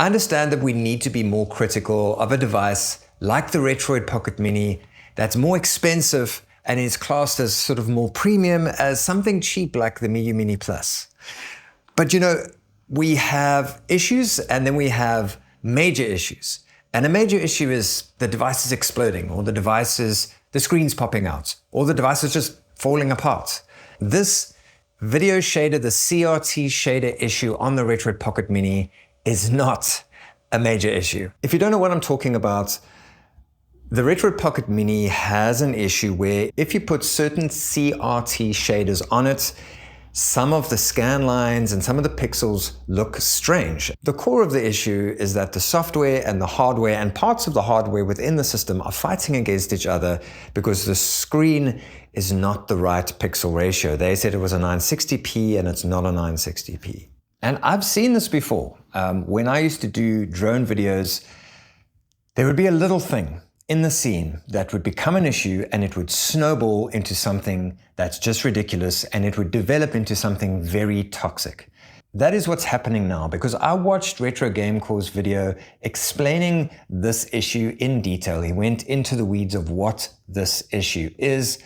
I understand that we need to be more critical of a device like the Retroid Pocket Mini that's more expensive and is classed as sort of more premium as something cheap like the Miyu Mini Plus. But we have issues and then we have major issues. And a major issue is the device is exploding, or the screen's popping out, or the device is just falling apart. This video shader, the CRT shader issue on the Retroid Pocket Mini is not a major issue. If you don't know what I'm talking about, the Retroid Pocket Mini has an issue where if you put certain CRT shaders on it, some of the scan lines and some of the pixels look strange. The core of the issue is that the software and the hardware and parts of the hardware within the system are fighting against each other because the screen is not the right pixel ratio. They said it was a 960p and it's not a 960p. And I've seen this before. When I used to do drone videos, there would be a little thing in the scene that would become an issue and it would snowball into something that's just ridiculous and it would develop into something very toxic. That is what's happening now, because I watched Retro Game Core's video explaining this issue in detail. He went into the weeds of what this issue is,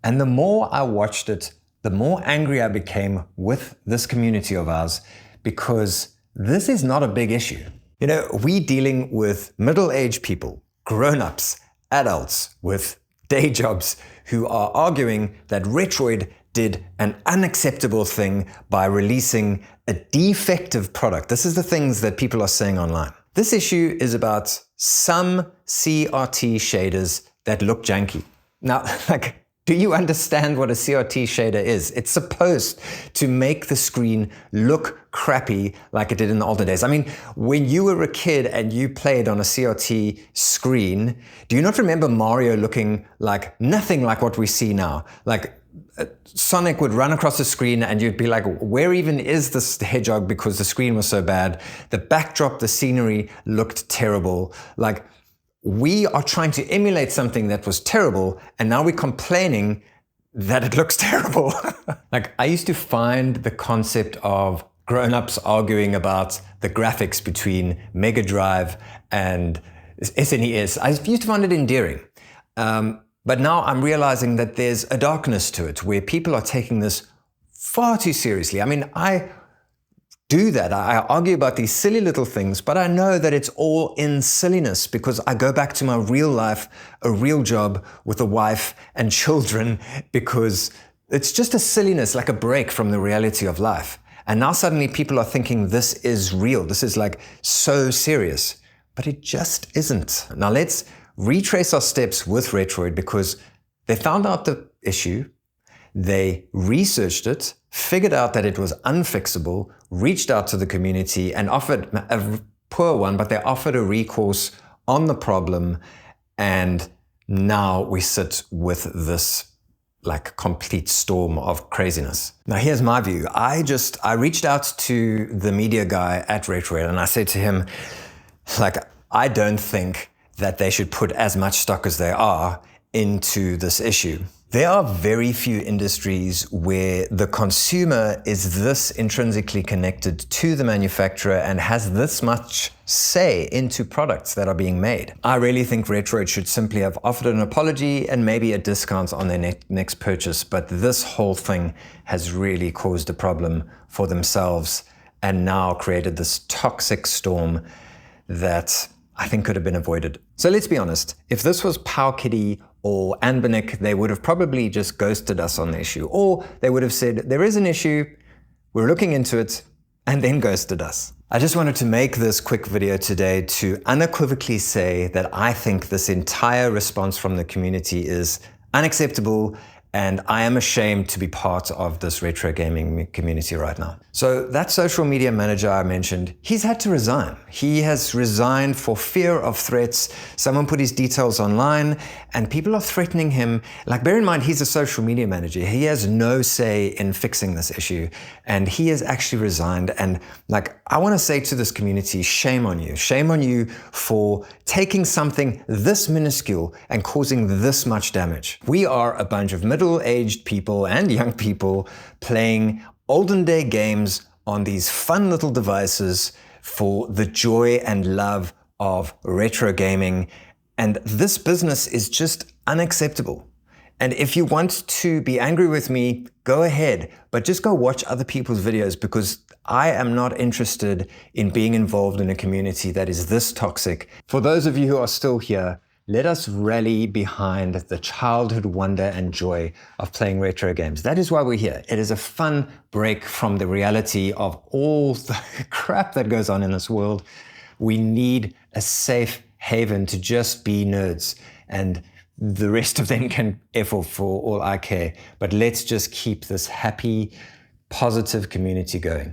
and the more I watched it, the more angry I became with this community of ours, because this is not a big issue. We're dealing with middle-aged people, grown-ups, adults with day jobs who are arguing that Retroid did an unacceptable thing by releasing a defective product. This is the things that people are saying online. This issue is about some CRT shaders that look janky. Now, do you understand what a CRT shader is? It's supposed to make the screen look crappy like it did in the older days. I mean, when you were a kid and you played on a CRT screen, do you not remember Mario looking like nothing like what we see now? Sonic would run across the screen and you'd be like, where even is this hedgehog, because the screen was so bad. The backdrop, the scenery looked terrible. We are trying to emulate something that was terrible, and now we're complaining that it looks terrible. I used to find the concept of grown-ups arguing about the graphics between Mega Drive and SNES. I used to find it endearing. But now I'm realizing that there's a darkness to it, where people are taking this far too seriously. I mean, I do that. I argue about these silly little things, but I know that it's all in silliness because I go back to my real life, a real job with a wife and children, because it's just a silliness, like a break from the reality of life. And now suddenly people are thinking this is real. This is so serious, but it just isn't. Now let's retrace our steps with Retroid, because they found out the issue. They researched it, figured out that it was unfixable, reached out to the community and offered a poor one, but they offered a recourse on the problem. And now we sit with this complete storm of craziness. Now here's my view. I reached out to the media guy at Retroid and I said to him, I don't think that they should put as much stock as they are into this issue. There are very few industries where the consumer is this intrinsically connected to the manufacturer and has this much say into products that are being made. I really think Retroid should simply have offered an apology and maybe a discount on their next purchase, but this whole thing has really caused a problem for themselves and now created this toxic storm that I think could have been avoided. So let's be honest, if this was Powkiddy or Anbernic, they would have probably just ghosted us on the issue. Or they would have said, there is an issue, we're looking into it, and then ghosted us. I just wanted to make this quick video today to unequivocally say that I think this entire response from the community is unacceptable, and I am ashamed to be part of this retro gaming community right now. So that social media manager I mentioned, he's had to resign. He has resigned for fear of threats. Someone put his details online and people are threatening him. Bear in mind, he's a social media manager. He has no say in fixing this issue. And he has actually resigned. And I want to say to this community, shame on you. Shame on you for taking something this minuscule and causing this much damage. We are a bunch of middle-aged people and young people playing olden day games on these fun little devices for the joy and love of retro gaming. And this business is just unacceptable. And if you want to be angry with me, go ahead, but just go watch other people's videos, because I am not interested in being involved in a community that is this toxic. For those of you who are still here, let us rally behind the childhood wonder and joy of playing retro games. That is why we're here. It is a fun break from the reality of all the crap that goes on in this world. We need a safe haven to just be nerds, and the rest of them can F off for all I care. But let's just keep this happy, positive community going.